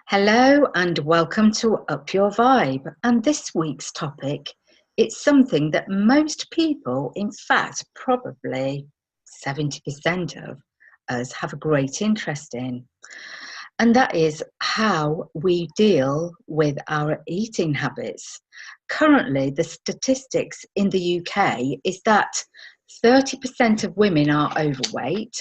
Hello and welcome to Up Your Vibe. And this week's topic, it's something that most people, in fact, probably 70% of us have a great interest in. And that is how we deal with our eating habits. Currently, the statistics in the UK is that 30% of women are overweight,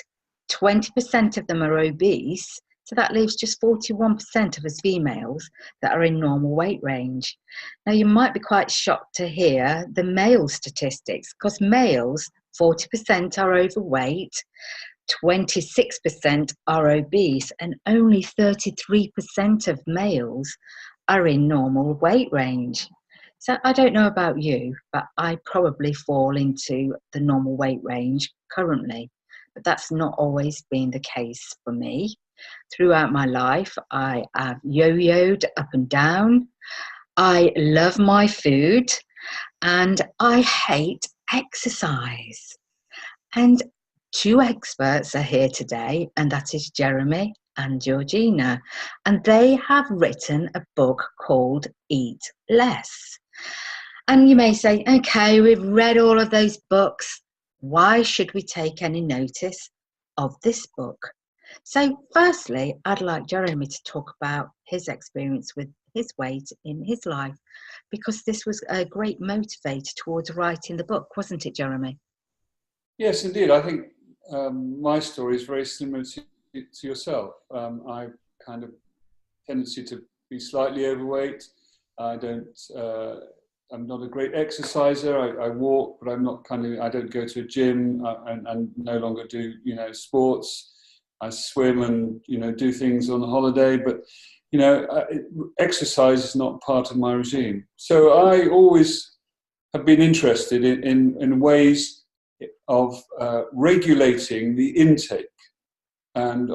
20% of them are obese, so that leaves just 41% of us females that are in normal weight range. Now, you might be quite shocked to hear the male statistics, because males, 40% are overweight, 26% are obese, and only 33% of males are in normal weight range. So I don't know about you, but I probably fall into the normal weight range currently. But that's not always been the case for me. Throughout my life, I have yo-yoed up and down. I love my food and I hate exercise. And two experts are here today, and that is Jeremy and Georgina. And they have written a book called Eat Less. And you may say, okay, we've read all of those books. Why should we take any notice of this book? So firstly, I'd like Jeremy to talk about his experience with his weight in his life, because this was a great motivator towards writing the book, wasn't it, Jeremy? Yes, indeed. I think my story is very similar to yourself. I kind of tendency to be slightly overweight. I'm not a great exerciser. I walk, but I don't go to a gym and no longer do, sports. I swim and, do things on a holiday, but, exercise is not part of my regime. So I always have been interested in ways of regulating the intake. And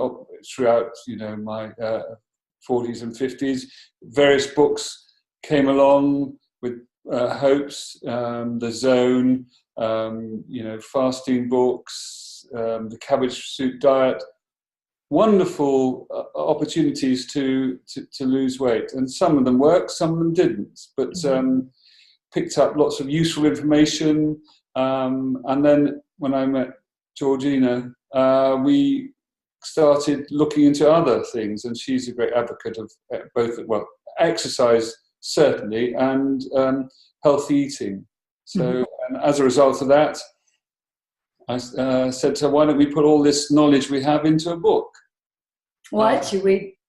throughout, my 40s and 50s, various books came along with Hopes, The Zone, fasting books, the cabbage soup diet. Wonderful opportunities to lose weight, and some of them worked, some of them didn't. But picked up lots of useful information. And then when I met Georgina, we started looking into other things, and she's a great advocate of both, exercise certainly, and healthy eating. So, and as a result of that, I said to her, why don't we put all this knowledge we have into a book? Well, actually,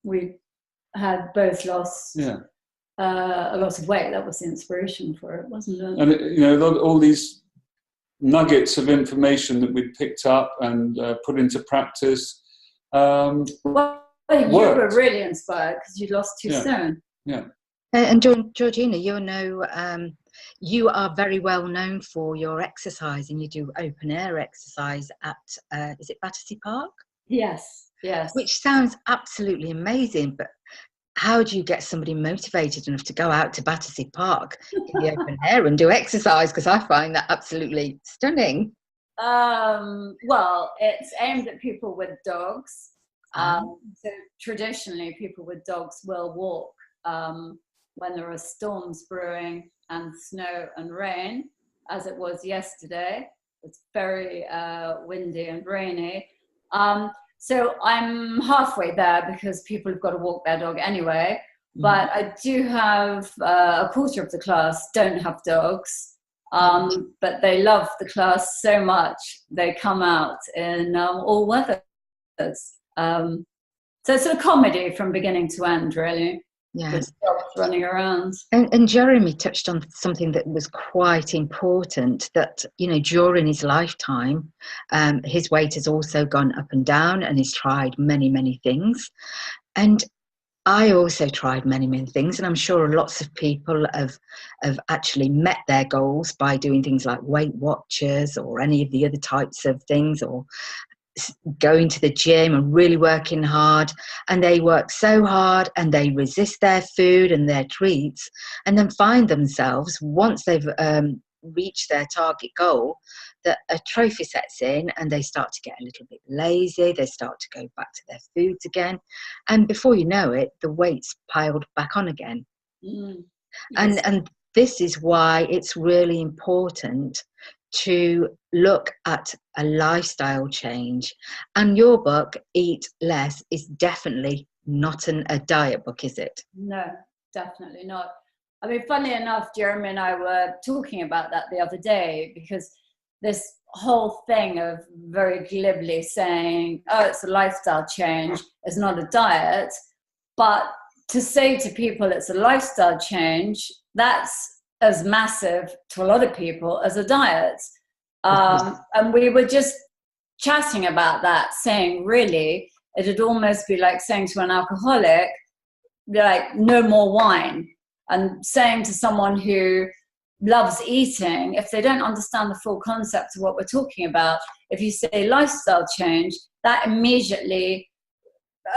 we had both lost a lot of weight. That was the inspiration for it, wasn't it? And all these nuggets of information that we'd picked up and put into practice. Well, you were really inspired because you'd lost 2 stone. Yeah. And Georgina, you are very well known for your exercise, and you do open air exercise at, is it Battersea Park? Yes. Which sounds absolutely amazing, but how do you get somebody motivated enough to go out to Battersea Park in the open air and do exercise? Because I find that absolutely stunning. Well, it's aimed at people with dogs. So traditionally, people with dogs will walk when there are storms brewing and snow and rain, as it was yesterday. It's very windy and rainy. So I'm halfway there because people have got to walk their dog anyway. But I do have a quarter of the class don't have dogs, but they love the class so much they come out in all weathers. So it's a comedy from beginning to end, really. Yes. Dogs running around. And Jeremy touched on something that was quite important, that, during his lifetime, his weight has also gone up and down, and he's tried many, many things. And I also tried many, many things, and I'm sure lots of people have actually met their goals by doing things like Weight Watchers or any of the other types of things, or going to the gym and really working hard, and they work so hard and they resist their food and their treats, and then find themselves, once they've reach their target goal, that atrophy sets in and they start to get a little bit lazy, they start to go back to their foods again, and before you know it, the weight's piled back on again. Yes. And this is why it's really important to look at a lifestyle change. And your book, Eat Less, is definitely not a diet book, is it? No, definitely not. I mean, funnily enough, Jeremy and I were talking about that the other day, because this whole thing of very glibly saying, oh, it's a lifestyle change, it's not a diet. But to say to people it's a lifestyle change, that's as massive to a lot of people as a diet. And we were just chatting about that, saying, really, it'd almost be like saying to an alcoholic, like, no more wine. And saying to someone who loves eating, if they don't understand the full concept of what we're talking about, if you say lifestyle change, that immediately,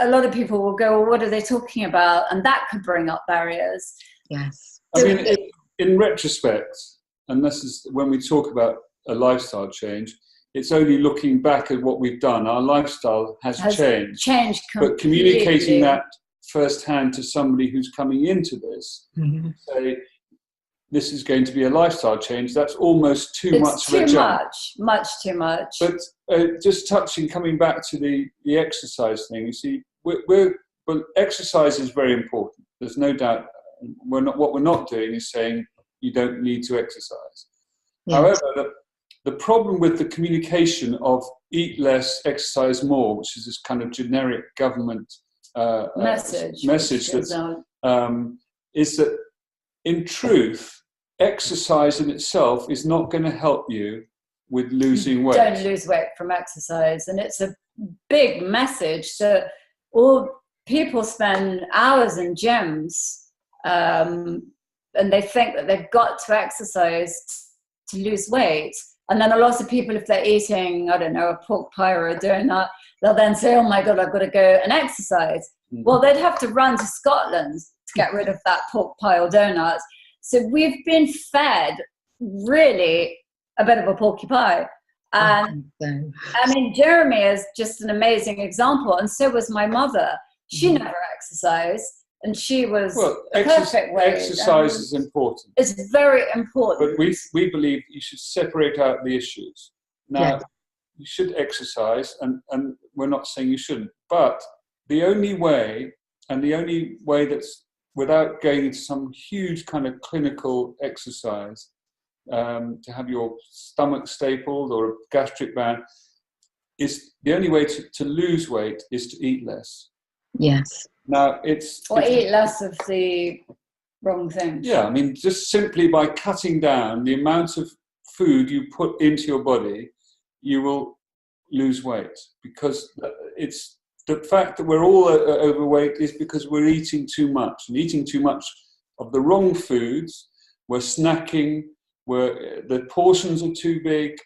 a lot of people will go, well, what are they talking about? And that could bring up barriers. Yes. I mean, in retrospect, and this is when we talk about a lifestyle change, it's only looking back at what we've done. Our lifestyle has changed completely. But communicating that firsthand to somebody who's coming into this, say, this is going to be a lifestyle change, that's almost too much of a jump. Much too much. But just coming back to the exercise thing, you see, well, exercise is very important. There's no doubt. What we're not doing is saying you don't need to exercise. Yes. However, the problem with the communication of eat less, exercise more, which is this kind of generic government message that is that, in truth, exercise in itself is not going to help you with losing weight. Don't lose weight from exercise. And it's a big message that all people spend hours in gyms and they think that they've got to exercise to lose weight. And then a lot of people, if they're eating, I don't know, a pork pie or a donut, they'll then say, oh my God, I've got to go and exercise. Mm-hmm. Well, they'd have to run to Scotland to get rid of that pork pie or donut. So we've been fed really a bit of a porky pie. And I mean, Jeremy is just an amazing example. And so was my mother. She never exercised. And she was perfect weight. Exercise is important. It's very important. But we believe you should separate out the issues. Now, you should exercise, and we're not saying you shouldn't. But the only way that's without going into some huge kind of clinical exercise, to have your stomach stapled or a gastric band, is the only way to lose weight is to eat less. Yes. Now eat less of the wrong things. Yeah, I mean, just simply by cutting down the amount of food you put into your body, you will lose weight, because it's the fact that we're all overweight is because we're eating too much, and eating too much of the wrong foods. We're snacking, the portions are too big.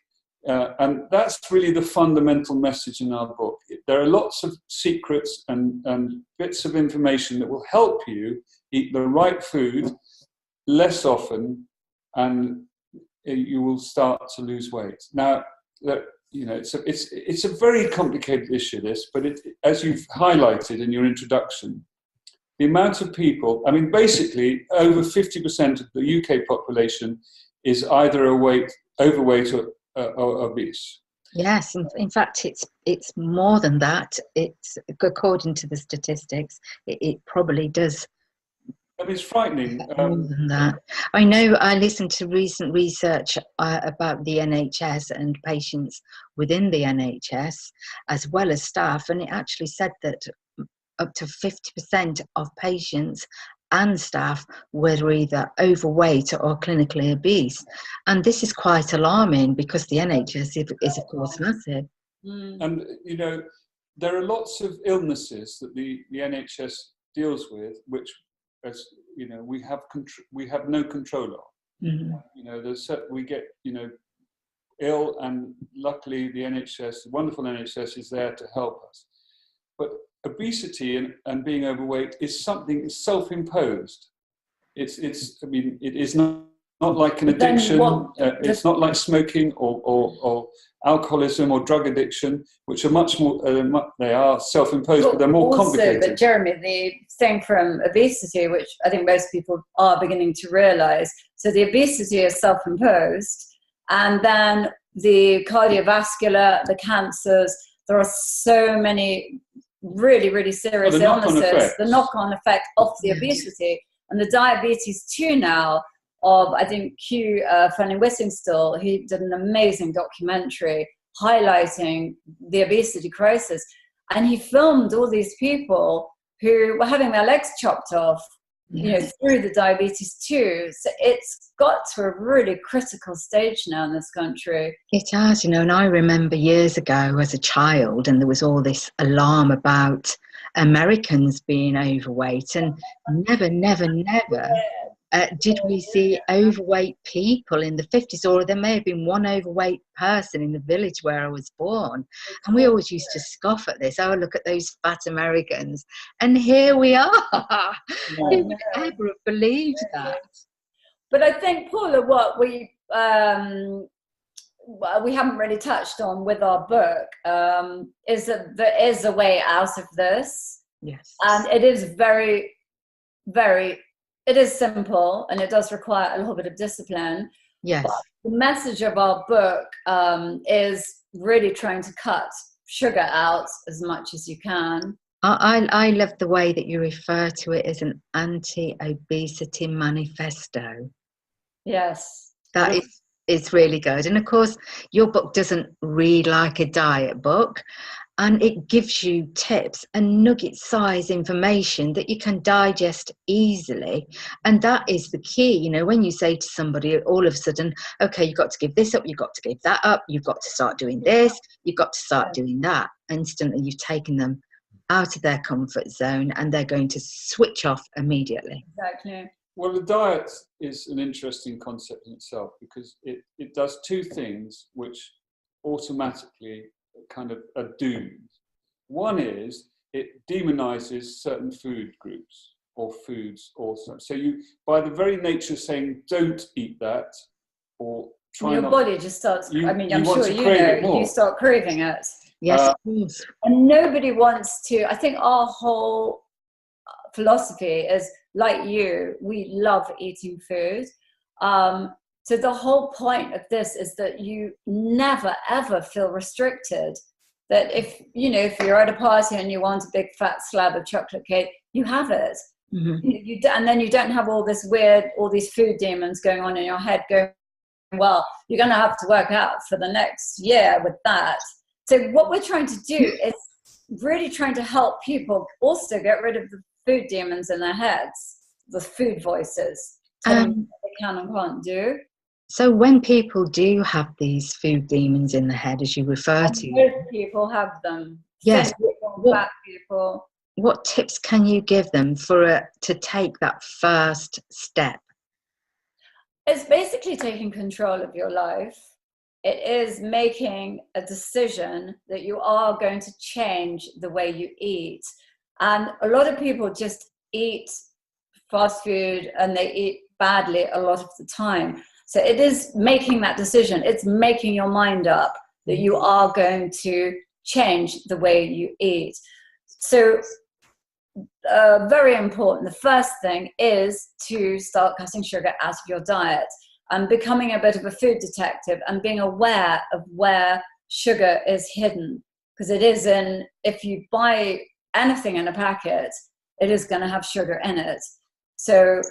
And that's really the fundamental message in our book. There are lots of secrets and bits of information that will help you eat the right food less often, and you will start to lose weight. Now, it's a very complicated issue, this, but as you've highlighted in your introduction, the amount of people, I mean, basically, over 50% of the UK population is either overweight or obese. Yes, in fact, it's more than that. It's, according to the statistics, it probably does. I mean, it's frightening. More than that. I know I listened to recent research about the NHS and patients within the NHS, as well as staff, and it actually said that up to 50% of patients and staff were either overweight or clinically obese. And this is quite alarming, because the NHS is of course massive. And, there are lots of illnesses that the NHS deals with, which, as we have no control of. Mm-hmm. We get, ill, and luckily the NHS, the wonderful NHS, is there to help us. But obesity and being overweight is something self-imposed. It is not not like an Then addiction. what It's not like smoking or alcoholism or drug addiction, which are much more, they are self-imposed, but they're more complicated. But Jeremy, the thing from obesity, which I think most people are beginning to realize, so the obesity is self-imposed, and then the cardiovascular, the cancers, there are so many really, really serious illnesses, the knock-on effect of the obesity, and the diabetes too now, of, I think, Fanny Whittingstall, he did an amazing documentary highlighting the obesity crisis. And he filmed all these people who were having their legs chopped off, you know, through the diabetes too. So it's got to a really critical stage now in this country. It has, you know, and I remember years ago as a child, and there was all this alarm about Americans being overweight, and never did we see overweight people in the 50s, or there may have been one overweight person in the village where I was born. And we always used to scoff at this. Oh, look at those fat Americans. And here we are. Who would ever have believed that? But I think, Paula, what we haven't really touched on with our book is that there is a way out of this. Yes. And it is very, very, it is simple, and it does require a little bit of discipline. Yes. But the message of our book is really trying to cut sugar out as much as you can. I love the way that you refer to it as an anti-obesity manifesto. Yes. That is really good. And of course, your book doesn't read like a diet book, and it gives you tips and nugget-size information that you can digest easily. And that is the key. You know, when you say to somebody all of a sudden, okay, you've got to give this up, you've got to give that up, you've got to start doing this, you've got to start doing that, instantly you've taken them out of their comfort zone, and they're going to switch off immediately. Exactly. Well, the diet is an interesting concept in itself, because it does two things which automatically kind of are doomed. One is it demonizes certain food groups or foods also. So you, by the very nature of saying don't eat that, or try your not, body just starts, I mean, I'm want sure to you crave know, it more. you start craving it. Yes, and nobody wants to. I think our whole philosophy is, like you, we love eating food. So the whole point of this is that you never ever feel restricted. That if you're at a party and you want a big fat slab of chocolate cake, you have it. Mm-hmm. And then you don't have all these food demons going on in your head going, well, you're going to have to work out for the next year with that. So what we're trying to do is really trying to help people also get rid of the food demons in their heads, the food voices, telling them what they can and can't do. So when people do have these food demons in the head, as you refer to, most people have them. Yes. Fat people. What tips can you give them to take that first step? It's basically taking control of your life. It is making a decision that you are going to change the way you eat. And a lot of people just eat fast food and they eat badly a lot of the time. So it is making that decision. It's making your mind up that you are going to change the way you eat. So very important. The first thing is to start cutting sugar out of your diet and becoming a bit of a food detective and being aware of where sugar is hidden. Because it is if you buy anything in a packet, it is going to have sugar in it. So,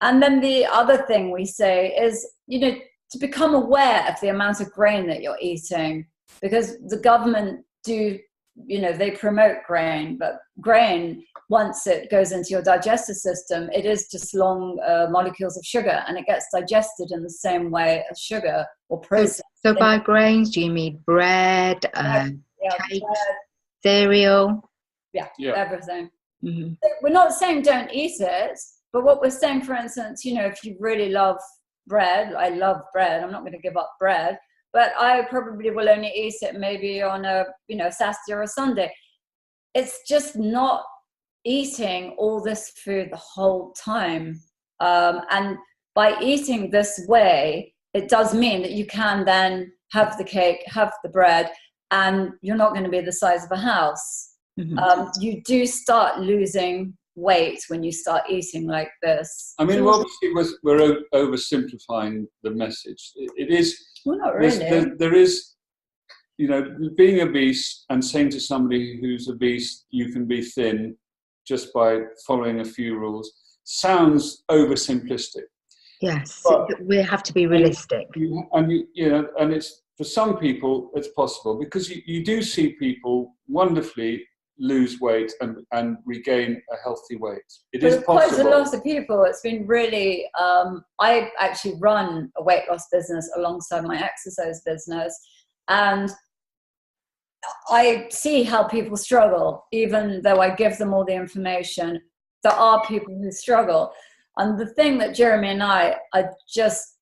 and then the other thing we say is, to become aware of the amount of grain that you're eating, because the government they promote grain, but grain, once it goes into your digestive system, it is just long molecules of sugar, and it gets digested in the same way as sugar or processed. So by grains, do you mean bread, cakes, cereal? Yeah, everything. Mm-hmm. We're not saying don't eat it, but what we're saying, for instance, if you really love bread, I love bread, I'm not going to give up bread, but I probably will only eat it maybe on a Saturday or a Sunday. It's just not eating all this food the whole time. And by eating this way, it does mean that you can then have the cake, have the bread, and you're not going to be the size of a house. You do start losing weight when you start eating like this. I mean, obviously, we're oversimplifying the message. It is. Well, not really. There is, you know, being obese and saying to somebody who's obese, you can be thin just by following a few rules, sounds oversimplistic. Yes, but we have to be realistic. And it's, for some people, it's possible, because you do see people wonderfully lose weight and regain a healthy weight. It is possible. Quite a lot of people. It's been really, I actually run a weight loss business alongside my exercise business, and I see how people struggle. Even though I give them all the information, there are people who struggle. And the thing that Jeremy and I are just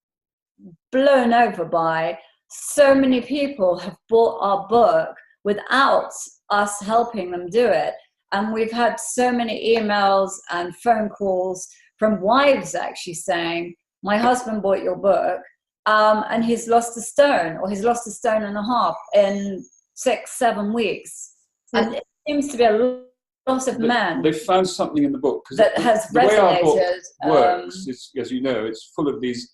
blown over by, so many people have bought our book without us helping them do it. And we've had so many emails and phone calls from wives actually saying, my husband bought your book and he's lost a stone, or he's lost a stone and a half in 6-7 weeks. And it seems to be a lot of men. They found something in the book, that has resonated. The way our book works is, as you know, it's full of these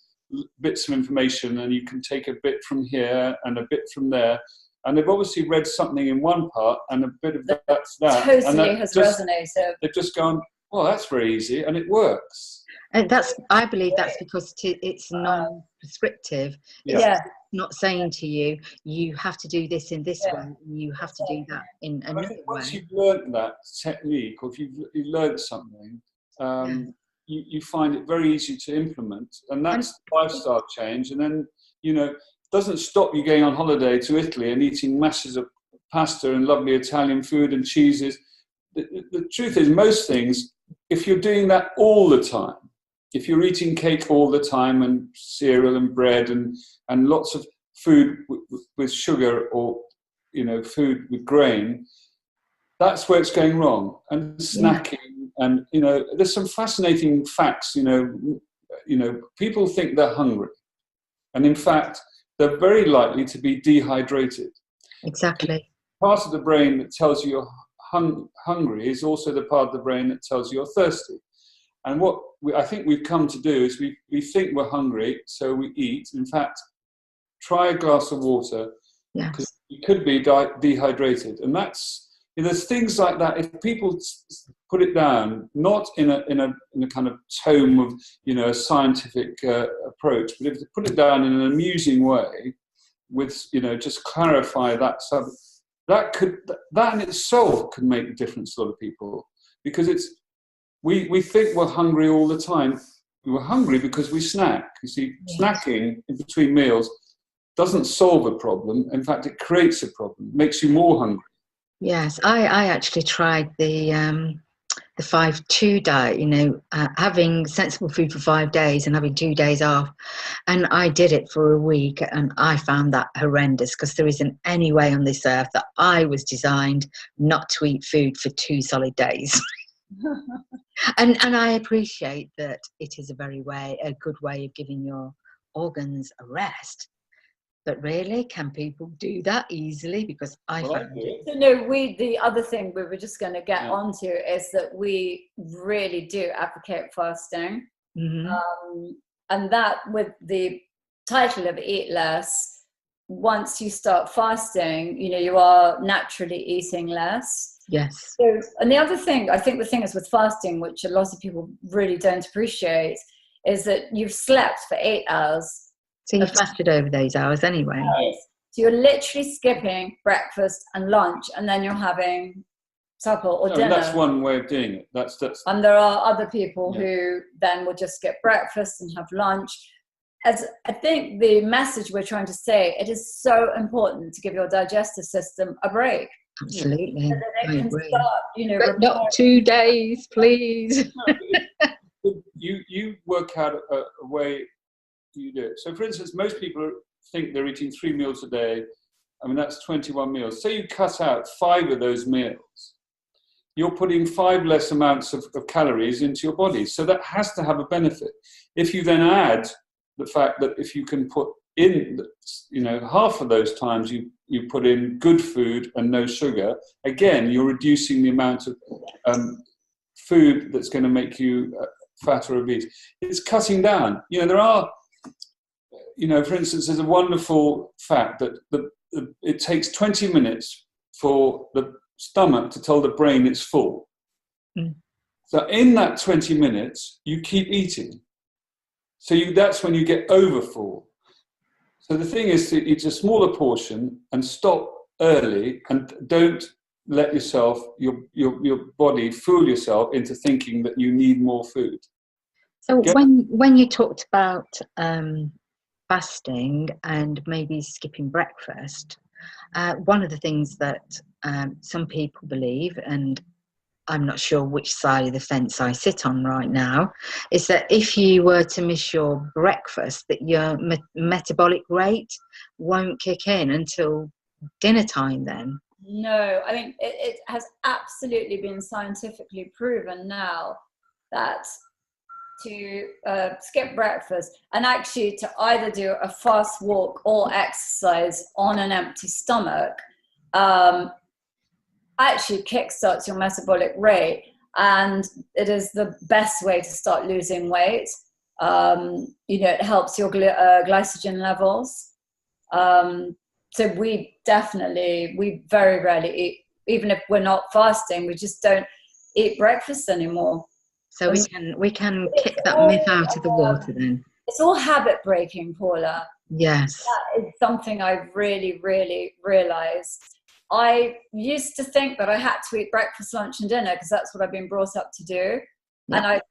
bits of information, and you can take a bit from here and a bit from there. And they've obviously read something in one part, and a bit of that's that. Totally and that has just, resonated. They've just gone, well, that's very easy, and it works. And I believe that's because it's non-prescriptive. Yeah. It's not saying to you, you have to do this in this way, you have to do that in another way. Once you've learned that technique, or if you've learned something, you find it very easy to implement. And that's lifestyle change. And then, it doesn't stop you going on holiday to Italy and eating masses of pasta and lovely Italian food and cheeses. The truth is, most things, if you're doing that all the time, if you're eating cake all the time and cereal and bread and lots of food with sugar, or food with grain, that's where it's going wrong. And snacking, and there's some fascinating facts. People think they're hungry, and in fact, they're very likely to be dehydrated. Exactly. Part of the brain that tells you you're hungry is also the part of the brain that tells you you're thirsty. And what I think we've come to do is we think we're hungry, so we eat. In fact, try a glass of water, because you could be dehydrated. And that's, there's things like that. If people put it down, not in a kind of tome of a scientific approach, but if they put it down in an amusing way, with just clarify that subject, that in itself could make a difference to a lot of people, because it's. We think we're hungry all the time. We're hungry because we snack. You see, snacking in between meals doesn't solve a problem. In fact, it creates a problem, makes you more hungry. Yes, I actually tried the 5-2 diet, having sensible food for 5 days and having 2 days off. And I did it for a week, and I found that horrendous, because there isn't any way on this earth that I was designed not to eat food for 2 solid days. And I appreciate that it is a good way of giving your organs a rest. But really, can people do that easily? Because I found it. So no, the other thing we were just going to get onto is that we really do advocate fasting. Mm-hmm. And that, with the title of Eat Less, once you start fasting, you are naturally eating less. Yes. So, and the other thing, I think the thing is with fasting, which a lot of people really don't appreciate, is that you've slept for 8 hours. So you fasted over those hours anyway. Yes. So you're literally skipping breakfast and lunch, and then you're having supper or dinner. That's one way of doing it. That's. And there are other people who then will just skip breakfast and have lunch. As I think the message we're trying to say, it is so important to give your digestive system a break. Absolutely. So that it can start, but not 2 days, please. You work out a way you do it. So, for instance, most people think they're eating 3 meals a day. I mean, that's 21 meals. Say you cut out 5 of those meals. you're putting 5 less amounts of calories into your body. So that has to have a benefit. If you then add the fact that if you can put in, half of those times you put in good food and no sugar, again, you're reducing the amount of food that's going to make you fat or obese. It's cutting down. There are, for instance, there's a wonderful fact that it takes 20 minutes for the stomach to tell the brain it's full. So in that 20 minutes, you keep eating. So that's when you get overfull. So the thing is to eat a smaller portion and stop early, and don't let yourself, your body, fool yourself into thinking that you need more food. So when you talked about fasting and maybe skipping breakfast, one of the things that some people believe, and I'm not sure which side of the fence I sit on right now, is that if you were to miss your breakfast, that your metabolic rate won't kick in until dinner time then. No, I mean, it has absolutely been scientifically proven now that to skip breakfast and actually to either do a fast walk or exercise on an empty stomach actually kickstarts your metabolic rate, and it is the best way to start losing weight. It helps your glycogen levels. So we very rarely eat, even if we're not fasting, we just don't eat breakfast anymore. So we can kick that myth out of the water then. It's all habit breaking, Paula. Yes. That is something I really, really realized. I used to think that I had to eat breakfast, lunch and dinner because that's what I've been brought up to do. Yeah. And I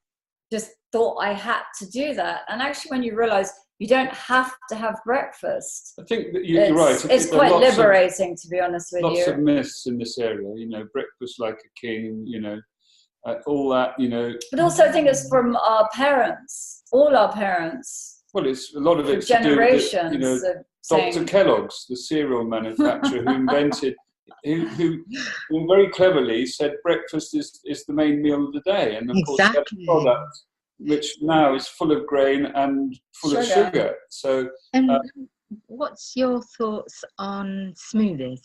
just thought I had to do that. And actually, when you realize you don't have to have breakfast, I think that you're right. It's quite liberating, to be honest with you. Lots of myths in this area, breakfast like a king, all that, But also I think it's from our parents, all our parents. Well, it's a lot of it's generations to do with, Dr. Kellogg's, the cereal manufacturer who invented, who very cleverly said breakfast is the main meal of the day. And of course, that's a product which now is full of grain and full of sugar. So, what's your thoughts on smoothies?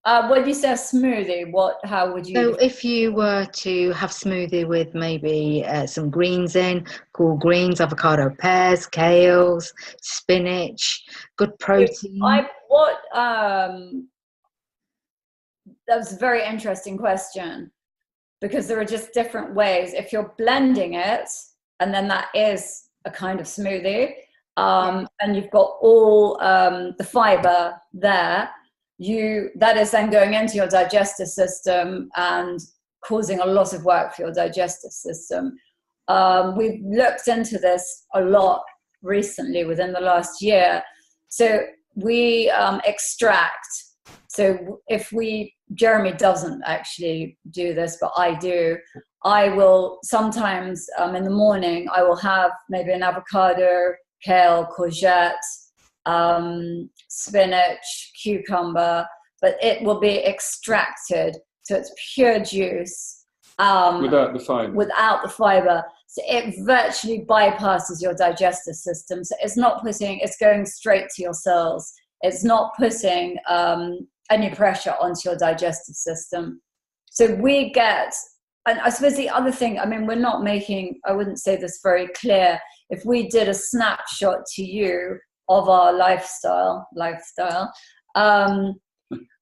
When you say a smoothie, how would you? So if you were to have smoothie with maybe some greens in, cool greens, avocado, pears, kales, spinach, good protein. That's a very interesting question, because there are just different ways. If you're blending it, and then that is a kind of smoothie, and you've got all the fiber there, that is then going into your digestive system and causing a lot of work for your digestive system. We've looked into this a lot recently within the last year. So we extract. So Jeremy doesn't actually do this, but I do. I will sometimes in the morning, I will have maybe an avocado, kale, courgette, spinach, cucumber, but it will be extracted, so it's pure juice without the fiber. So it virtually bypasses your digestive system. So it's going straight to your cells. It's not putting any pressure onto your digestive system. So we get, and I suppose the other thing, I mean, I wouldn't say this very clear. If we did a snapshot to you of our lifestyle,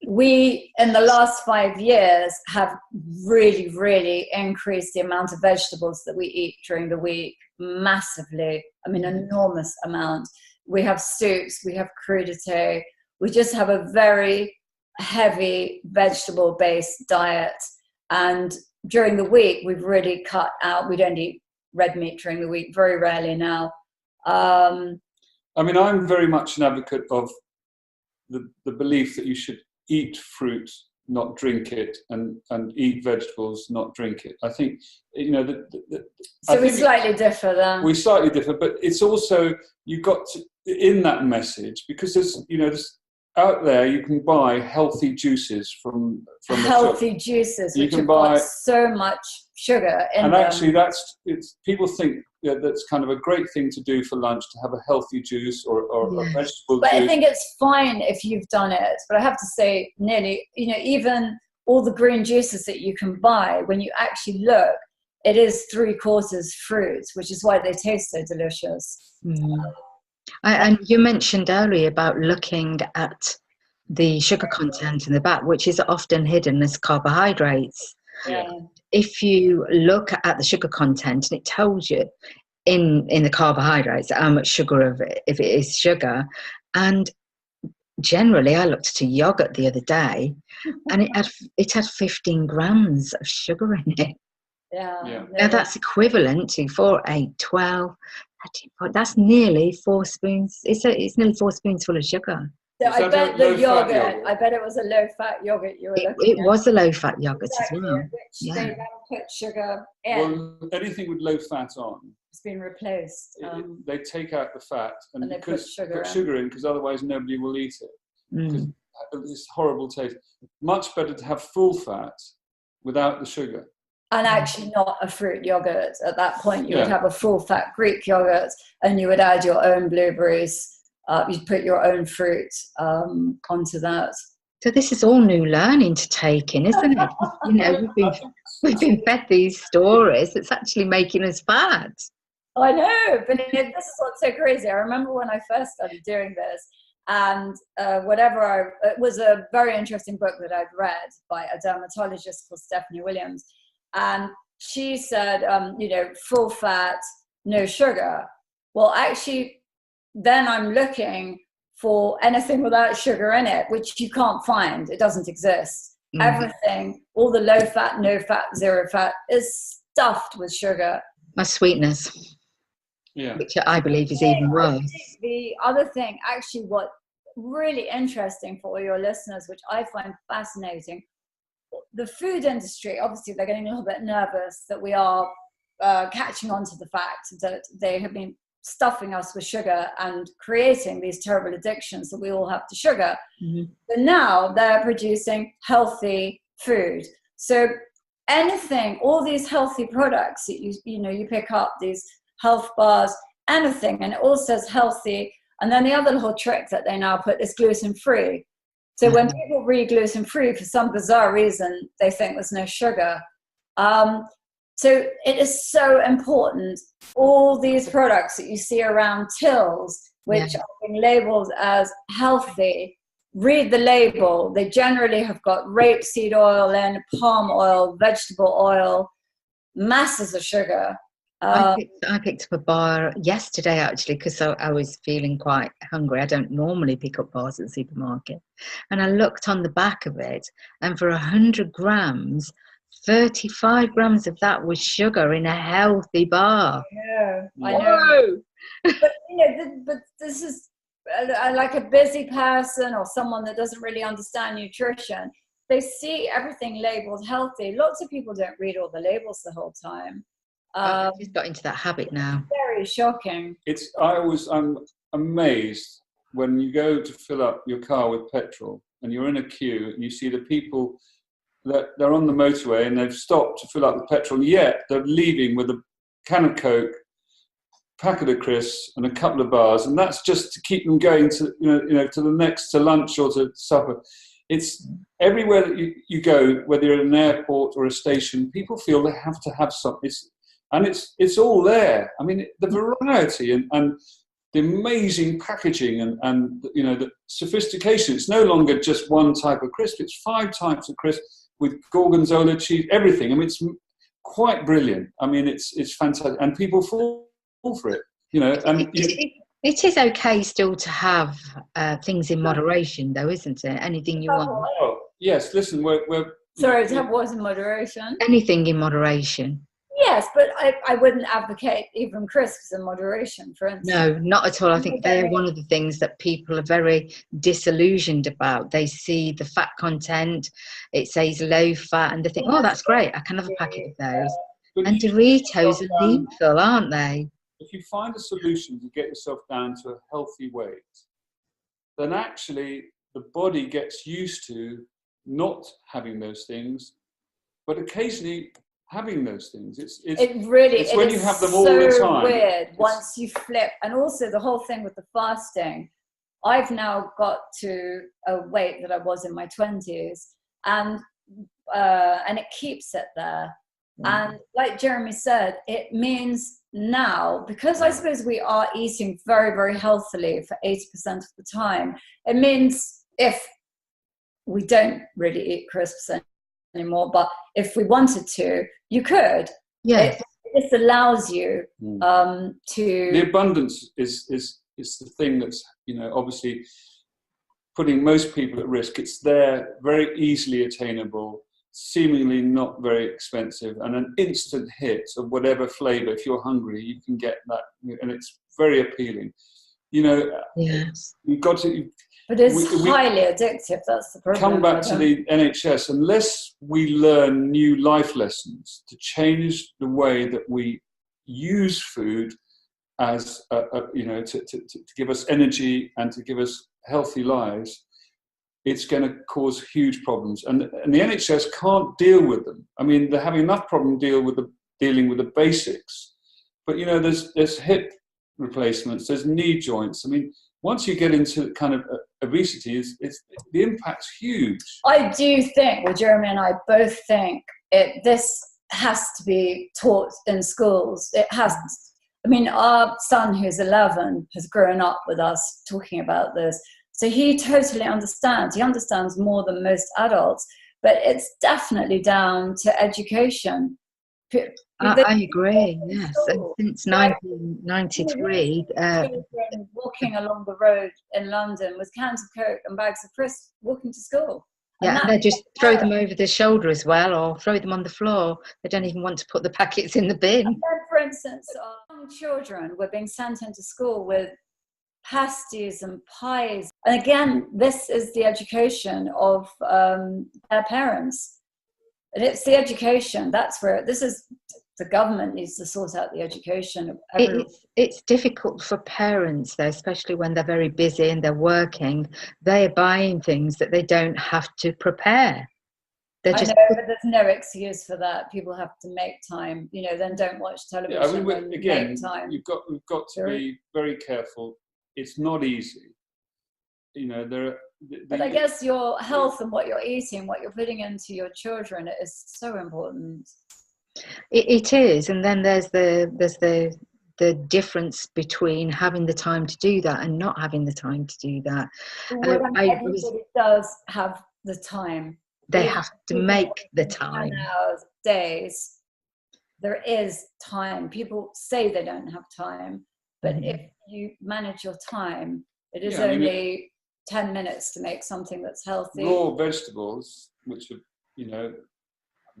we in the last 5 years have really, really increased the amount of vegetables that we eat during the week massively. I mean, an enormous amount. We have soups, we have crudité, we just have a very heavy vegetable based diet. And during the week we've really cut out, we don't eat red meat during the week, very rarely now. I mean, I'm very much an advocate of the belief that you should eat fruit, not drink it, and eat vegetables, not drink it. I think, So we slightly differ then. We slightly differ, but it's also, you got to, in that message, because there's out there you can buy healthy juices from healthy juices, you which can have buy, got so much sugar in and them. actually people think that's kind of a great thing to do for lunch, to have a healthy juice or a vegetable but juice. I think it's fine if you've done it, but I have to say nearly, even all the green juices that you can buy, when you actually look, it is 3/4 fruit, which is why they taste so delicious. And you mentioned earlier about looking at the sugar content in the back, which is often hidden as carbohydrates. Yeah. If you look at the sugar content, and it tells you in the carbohydrates how much sugar if it is sugar. And generally, I looked at a yogurt the other day, and it had 15 grams of sugar in it. Yeah. Now that's equivalent to 4, 8, 12. That's nearly 4 spoons. It's nearly 4 spoonsful of sugar. So I bet the yogurt, I bet it was a low-fat yogurt you were looking at. It was a low-fat yogurt exactly, as well. Which they now put sugar in. Well, anything with low fat on, it's been replaced. They take out the fat and they put sugar in, because otherwise nobody will eat it. Because this horrible taste. Much better to have full fat without the sugar. And actually not a fruit yogurt. At that point, you would have a full-fat Greek yogurt, and you would add your own blueberries. You'd put your own fruit onto that. So this is all new learning to take in, isn't it? We've been fed these stories that's actually making us fat. I know, but this is what's so crazy. I remember when I first started doing this, and it was a very interesting book that I'd read by a dermatologist called Stephanie Williams, and she said, full fat, no sugar. Well, actually, then I'm looking for anything without sugar in it, which you can't find. It doesn't exist. Everything, all the low fat, no fat, zero fat, is stuffed with sugar. My sweetness. Yeah. Which I believe is even worse. The other thing, actually, what really interesting for all your listeners, which I find fascinating, the food industry, obviously they're getting a little bit nervous that we are catching on to the fact that they have been stuffing us with sugar and creating these terrible addictions that we all have to sugar. But now they're producing healthy food. So anything, all these healthy products that you pick up, these health bars, anything, and it all says healthy. And then the other little trick that they now put is gluten-free. So when people read gluten-free, for some bizarre reason, they think there's no sugar. So it is so important. All these products that you see around tills, which are being labeled as healthy, read the label. They generally have got rapeseed oil in, palm oil, vegetable oil, masses of sugar. I picked up a bar yesterday, actually, because I was feeling quite hungry. I don't normally pick up bars at the supermarket. And I looked on the back of it, and for 100 grams, 35 grams of that was sugar in a healthy bar. Yeah, I know. But this is like a busy person or someone that doesn't really understand nutrition. They see everything labeled healthy. Lots of people don't read all the labels the whole time. I've just got into that habit now. Very shocking. I'm amazed when you go to fill up your car with petrol and you're in a queue and you see the people that they're on the motorway and they've stopped to fill up the petrol, and yet they're leaving with a can of Coke, packet of crisps, and a couple of bars, and that's just to keep them going to to lunch or to supper. It's everywhere that you go, whether you're at an airport or a station, people feel they have to have something. It's all there. I mean, the variety and the amazing packaging and the sophistication. It's no longer just one type of crisp. It's 5 types of crisp with gorgonzola cheese, everything. I mean, it's quite brilliant. I mean, it's fantastic, and people fall for it. It is okay still to have things in moderation, though, isn't it? Anything you want. Oh yes. Listen, we're sorry, to have what in moderation. Anything in moderation. Yes, but I wouldn't advocate even crisps in moderation, for instance. No, not at all. I think they're one of the things that people are very disillusioned about. They see the fat content, it says low fat, and they think, oh, that's great, I can have a packet of those. And Doritos are lethal, aren't they? If you find a solution to get yourself down to a healthy weight, then actually the body gets used to not having those things, but occasionally having those things. It's when you have them all the time. Weird once you flip. And also the whole thing with the fasting. I've now got to a weight that I was in my 20s, and it keeps it there. And like Jeremy said, it means now, because I suppose we are eating very, very healthily for 80% of the time, it means if we don't really eat crisps anymore, but if we wanted to, you could. Yes. This allows you to... The abundance is the thing that's, obviously putting most people at risk. It's there, very easily attainable, seemingly not very expensive, and an instant hit of whatever flavor. If you're hungry, you can get that, and it's very appealing. Yes. You've got to. But it's highly addictive. That's the problem. Come back to the NHS. Unless we learn new life lessons to change the way that we use food as to give us energy and to give us healthy lives, it's going to cause huge problems, and the NHS can't deal with them. I mean, they're having enough problem dealing with the basics, but there's hip replacements, there's knee joints. I mean, once you get into kind of obesity, it's the impact's huge. I do think, well, Jeremy and I both think this has to be taught in schools. It has. I mean, our son, who's 11, has grown up with us talking about this. So he totally understands. He understands more than most adults, but it's definitely down to education. I agree, yes. And since 1993... walking along the road in London with cans of Coke and bags of crisps, walking to school. And they just throw them over the shoulder as well, or throw them on the floor. They don't even want to put the packets in the bin. And then, for instance, young children were being sent into school with pasties and pies. And again, this is the education of their parents. And it's the education. That's where the government needs to sort out the education of everyone. It's difficult for parents, though, especially when they're very busy and they're working. They're buying things that they don't have to prepare. I know, but there's no excuse for that. People have to make time. Then don't watch television. Yeah, I mean, again, we've got to be very careful. It's not easy. But I guess your health and what you're eating, what you're putting into your children, is so important. It is, and then there's the difference between having the time to do that and not having the time to do that. Everybody does have the time. They have to make the time. 10 hours, days. There is time. People say they don't have time, but if you manage your time, it is only 10 minutes to make something that's healthy. Raw vegetables, which are,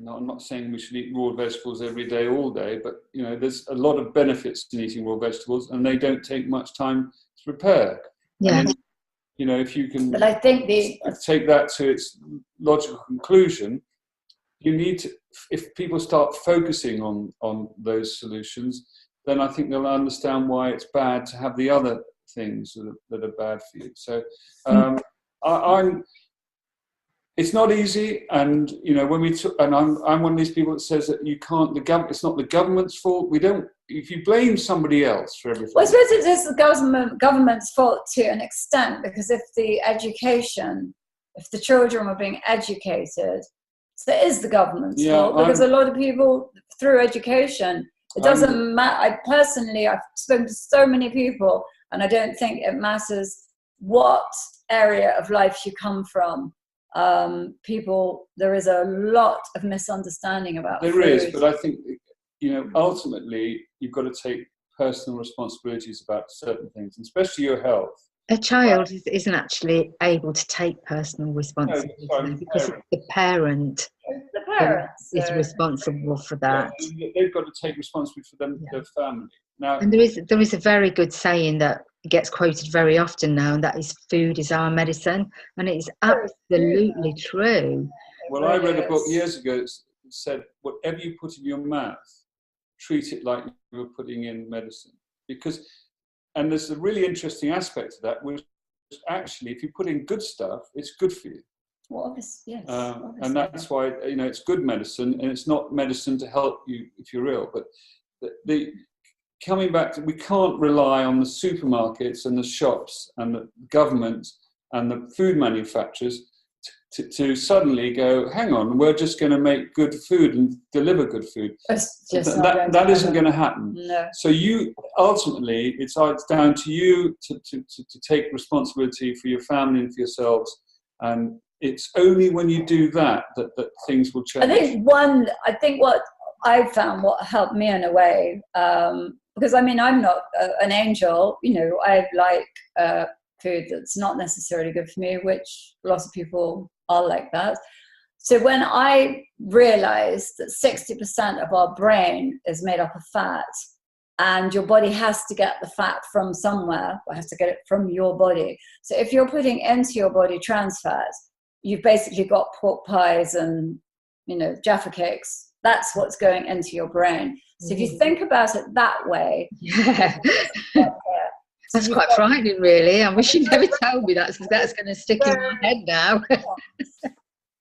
I'm not saying we should eat raw vegetables every day, all day, but there's a lot of benefits in eating raw vegetables, and they don't take much time to prepare. Yeah. And, if you can, but I think take that to its logical conclusion, you need to. If people start focusing on those solutions, then I think they'll understand why it's bad to have the other things that are bad for you. So it's not easy, and I'm one of these people that says that you can't. It's not the government's fault. If you blame somebody else for everything. Well, I suppose it is the government's fault to an extent, because if the children were being educated, so it is the government's fault, because a lot of people through education. It doesn't matter. I've spoken to so many people, and I don't think it matters what area of life you come from. There is a lot of misunderstanding about food. There is, but I think, ultimately, you've got to take personal responsibilities about certain things, especially your health. A child isn't actually able to take personal responsibility because the parent is responsible for that. Yeah, they've got to take responsibility for their family. Now, and there is a very good saying that gets quoted very often now, and that is, food is our medicine, and it is absolutely true. Well, I read a book years ago that said, whatever you put in your mouth, treat it like you were putting in medicine. And there's a really interesting aspect to that, which actually, if you put in good stuff, it's good for you. Well, obviously, yes. And that's why, it's good medicine, and it's not medicine to help you if you're ill. But coming back to, we can't rely on the supermarkets and the shops and the government and the food manufacturers to suddenly go, hang on, we're just going to make good food and deliver good food. That isn't going to happen. No. So you ultimately, it's down to you to take responsibility for your family and for yourselves. And it's only when you do that things will change. I think what I found, what helped me in a way, because I mean, I'm not an angel, I like food that's not necessarily good for me, which lots of people are like that. So when I realized that 60% of our brain is made up of fat, and your body has to get the fat from somewhere, or has to get it from your body. So if you're putting into your body trans fat, you've basically got pork pies and, Jaffa cakes. That's what's going into your brain. So if you think about it that way, that's quite frightening, really. I wish you never told me that, because that's going to stick in my head now.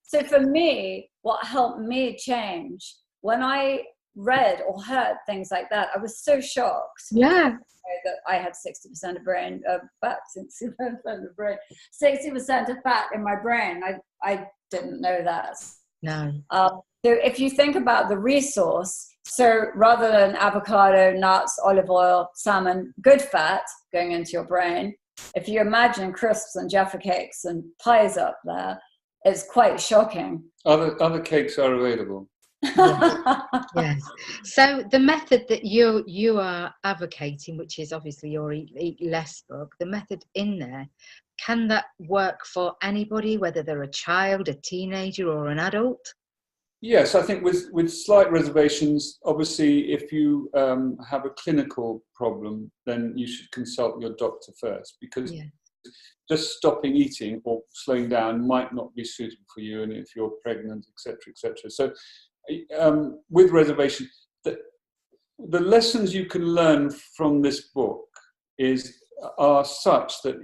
So for me, what helped me change, when I read or heard things like that, I was so shocked. Yeah. That I had 60% of brain fat, 60% of brain, 60% of fat in my brain. I didn't know that. No. So if you think about the resource, so rather than avocado, nuts, olive oil, salmon, good fat going into your brain, if you imagine crisps and Jaffa cakes and pies up there, it's quite shocking. Other cakes are available. Yes. So the method that you are advocating, which is obviously your Eat Less book, the method in there, can that work for anybody, whether they're a child, a teenager, or an adult? Yes, I think with slight reservations. Obviously, if you have a clinical problem, then you should consult your doctor first, because just stopping eating or slowing down might not be suitable for you, and if you're pregnant, etc., etc. So, with reservation, the lessons you can learn from this book are such that,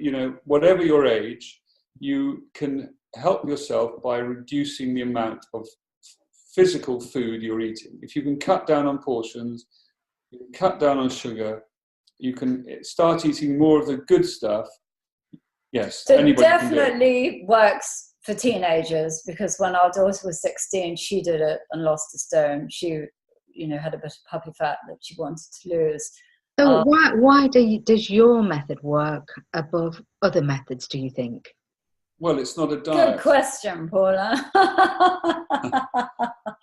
whatever your age, you can help yourself by reducing the amount of physical food you're eating. If you can cut down on portions, you can cut down on sugar, you can start eating more of the good stuff. Yes, so anybody definitely works for teenagers, because when our daughter was 16, she did it and lost a stone. She, had a bit of puppy fat that she wanted to lose. So why does your method work above other methods, do you think? Well, it's not a diet. Good question, Paula.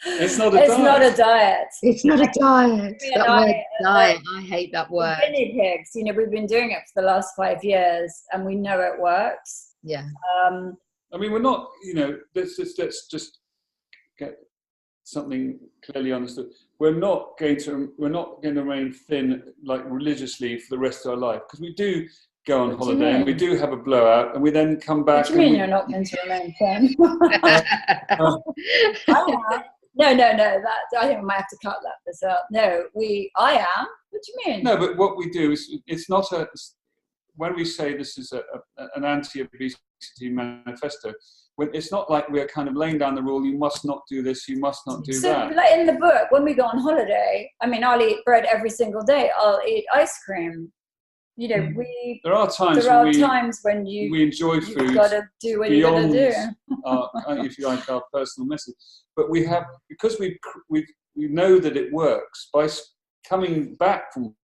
It's not a diet. It's not a diet. That word diet, I hate that word. Guinea pigs, we've been doing it for the last 5 years, and we know it works. Yeah. I mean, we're not, let's just get something clearly understood. We're not going to remain thin, like, religiously for the rest of our life, because we do go on holiday and we do have a blowout, and we then come back. What do you mean you're not going to remain thin? No. I think we might have to cut this out. No, I am. What do you mean? No, but what we do is, it's not when we say this is an anti-obesity manifesto, it's not like we're kind of laying down the rule, you must not do this, you must not do that. So, like in the book, when we go on holiday, I mean, I'll eat bread every single day. I'll eat ice cream. There are times when we enjoy food. You've got to do what you've got to do. If you like, our personal message. But we have, because we know that it works, by coming back from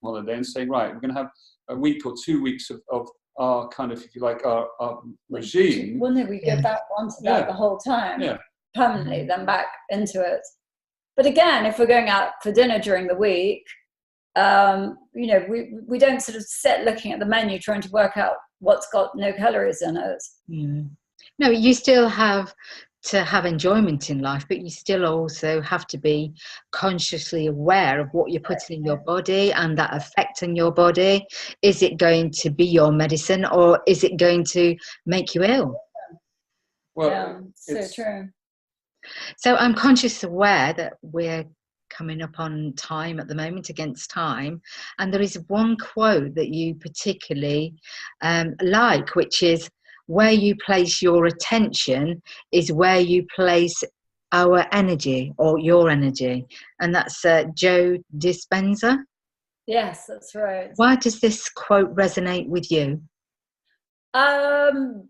holiday and saying, right, we're going to have a week or 2 weeks of our kind of, if you like, our regime. Well, no, we go back onto that the whole time, permanently, then back into it. But again, if we're going out for dinner during the week, we don't sort of sit looking at the menu trying to work out what's got no calories in it. No, you still have to have enjoyment in life, but you still also have to be consciously aware of what you're putting in your body and that effect on your body. Is it going to be your medicine, or is it going to make you ill? Well, so true. So I'm consciously aware that we're coming up on time at the moment, against time, and there is one quote that you particularly like, which is, where you place your attention is where you place our energy, or your energy. And that's Joe Dispenza. Yes, that's right. Why does this quote resonate with you?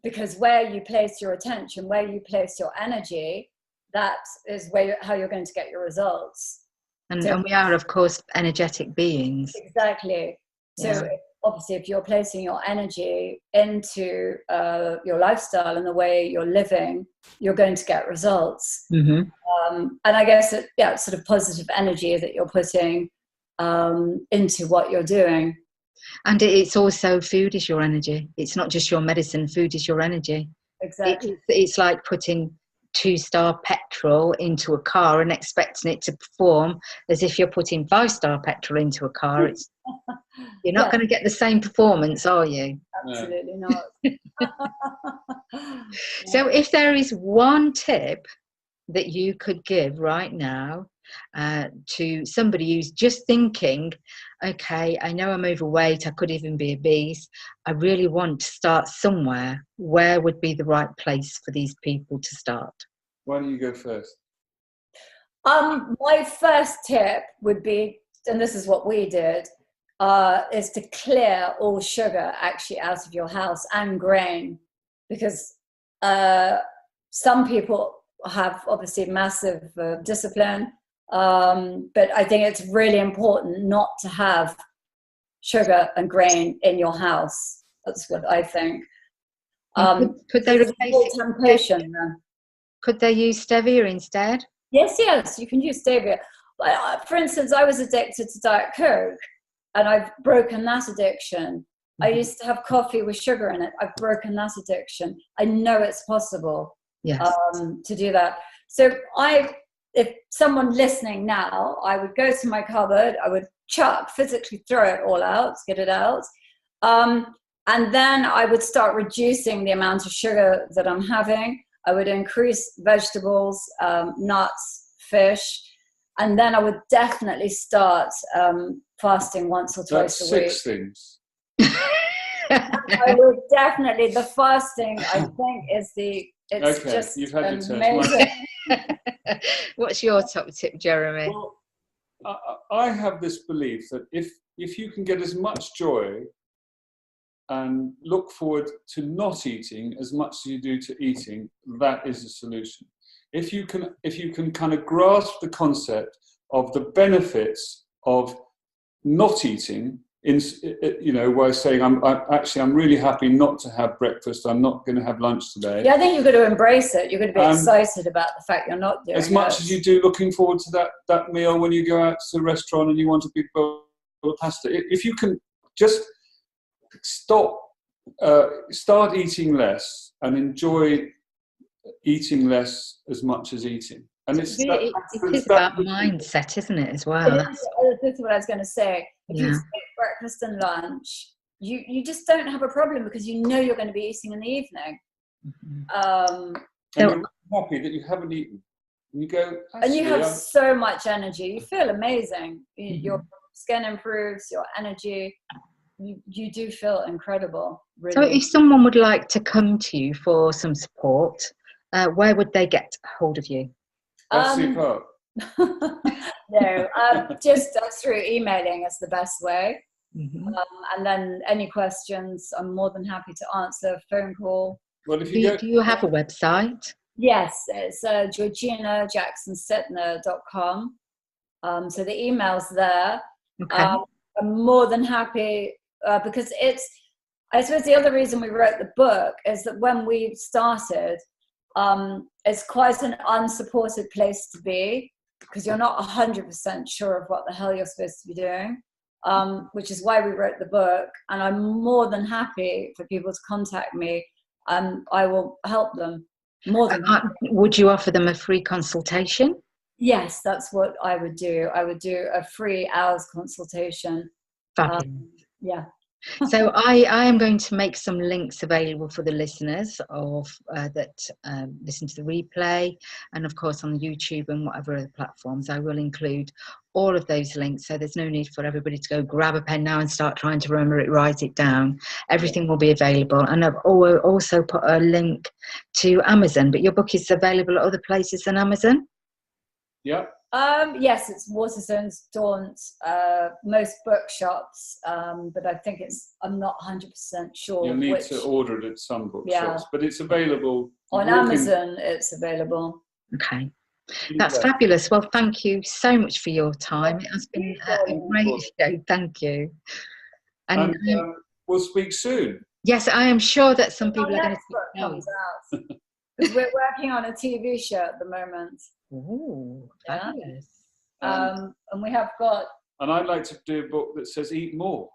Because where you place your attention, where you place your energy, that is how you're going to get your results. And we are, of course, energetic beings. Exactly. So obviously, if you're placing your energy into your lifestyle and the way you're living, you're going to get results. Mm-hmm. And I guess it's sort of positive energy that you're putting into what you're doing. And it's also, food is your energy. It's not just your medicine. Food is your energy. Exactly. It's like putting 2-star petrol into a car and expecting it to perform as if you're putting 5-star petrol into a car. You're not going to get the same performance, are you? Absolutely not. So if there is one tip that you could give right now to somebody who's just thinking, okay, I know I'm overweight, I could even be obese, I really want to start somewhere, where would be the right place for these people to start? Why don't you go first? My first tip would be, and this is what we did, is to clear all sugar actually out of your house, and grain, because some people have obviously massive discipline, but I think it's really important not to have sugar and grain in your house. That's what I think. Could they replace temptation? Could they use stevia instead? Yes, you can use stevia. For instance, I was addicted to Diet Coke, and I've broken that addiction. Mm-hmm. I used to have coffee with sugar in it. I've broken that addiction. I know it's possible. Yes. To do that. So if someone listening now, I would go to my cupboard, I would physically throw it all out, get it out. And then I would start reducing the amount of sugar that I'm having. I would increase vegetables, nuts, fish, and then I would definitely start fasting once or twice a week. 6 things. I would definitely, the fasting, I think, is it's okay, just you've had amazing. Your turn. What's your top tip, Jeremy? Well, I have this belief that if you can get as much joy and look forward to not eating as much as you do to eating, that is the solution. If you can kind of grasp the concept of the benefits of not eating, by saying I'm really happy not to have breakfast, I'm not going to have lunch today. Yeah, I think you've got to embrace it. You've got to be excited about the fact you're not doing as much as you do looking forward to that meal when you go out to the restaurant and you want a big bowl of pasta. If you can just start eating less and enjoy eating less as much as eating. And it is about mindset, isn't it, as well? That's what I was going to say. If you skip breakfast and lunch, you just don't have a problem, because you know you're going to be eating in the evening. And you're happy that you haven't eaten. And you go, and you have so much energy. You feel amazing. Your skin improves, your energy. You do feel incredible. Really. So if someone would like to come to you for some support, where would they get hold of you? No, just through emailing is the best way. Mm-hmm. And then any questions, I'm more than happy to answer. Phone call. Well, if do you have a website? Yes, it's Georgina, JACKSON-SYTNER.com. So the email's there. Okay. I'm more than happy because I suppose the other reason we wrote the book is that when we started, it's quite an unsupported place to be, because you're not 100% sure of what the hell you're supposed to be doing, which is why we wrote the book. And I'm more than happy for people to contact me, and I will help them. More than happy. Would you offer them a free consultation? Yes, that's what I would do. I would do a free hour's consultation. Fabulous. Yeah. So I am going to make some links available for the listeners of that listen to the replay, and of course on YouTube and whatever other platforms. I will include all of those links, so there's no need for everybody to go grab a pen now and start trying to remember it, write it down. Everything will be available, and I've also put a link to Amazon. But your book is available at other places than Amazon? Yeah. Yes, it's Waterstones, Daunt, most bookshops, but I think I'm not 100% sure. You'll need to order it at some bookshops, but it's available. On Amazon, it's available. Okay. That's fabulous. Well, thank you so much for your time. It has been a great show. Thank you. And we'll speak soon. Yes, I am sure that some people are going to book comes out. Because we're working on a TV show at the moment. Oh, fabulous. And we have got... And I'd like to do a book that says eat more.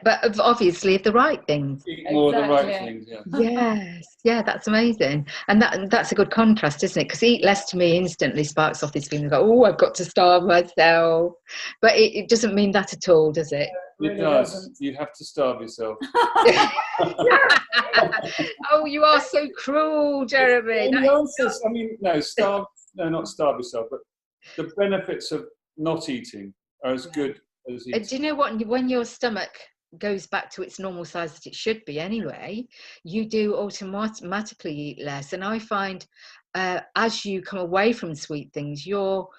But obviously the right things. Eat more the right things, yeah. Yes, yeah, that's amazing. And that's a good contrast, isn't it? Because eat less to me instantly sparks off this feeling of, oh, I've got to starve myself. But it doesn't mean that at all, does it? It does. You have to starve yourself. Oh, you are so cruel, Jeremy. No, not starve yourself, but the benefits of not eating are as good as eating. Do you know what? When your stomach goes back to its normal size that it should be anyway, you do automatically eat less. And I find as you come away from sweet things, you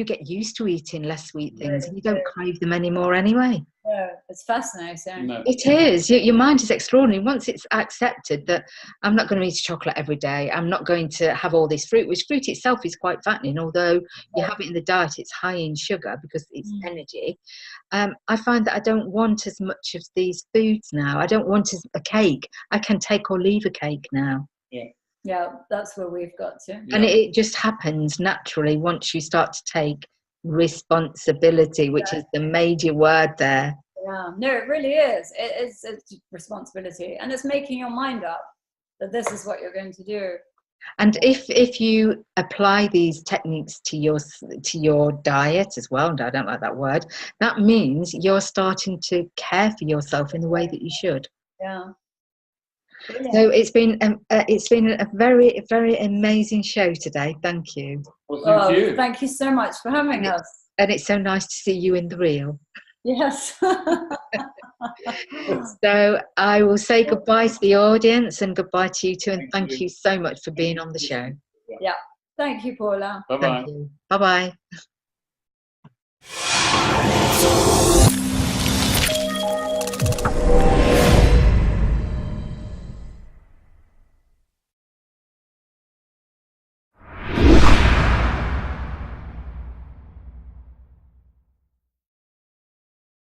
get used to eating less sweet things, and you don't crave them anymore anyway. Yeah, it's fascinating. No. It is. Your mind is extraordinary. Once it's accepted that I'm not going to eat chocolate every day, I'm not going to have all this fruit, which fruit itself is quite fattening, although you have it in the diet, it's high in sugar because it's energy. I find that I don't want as much of these foods now. I don't want a cake. I can take or leave a cake now. Yeah, that's where we've got to. And it just happens naturally once you start to take responsibility, which is the major word there. Yeah, no, it really is. It's responsibility, and it's making your mind up that this is what you're going to do. And if you apply these techniques to your diet as well, and I don't like that word, that means you're starting to care for yourself in the way that you should. Yeah. Brilliant. So it's been a very, very amazing show today. Thank you. Well, thank you. Thank you so much for having us. And it's so nice to see you in the real. Yes. So I will say goodbye to the audience and goodbye to you too, and thank you so much for being on the show. Yeah. Thank you, Paula. Bye-bye. Bye-bye.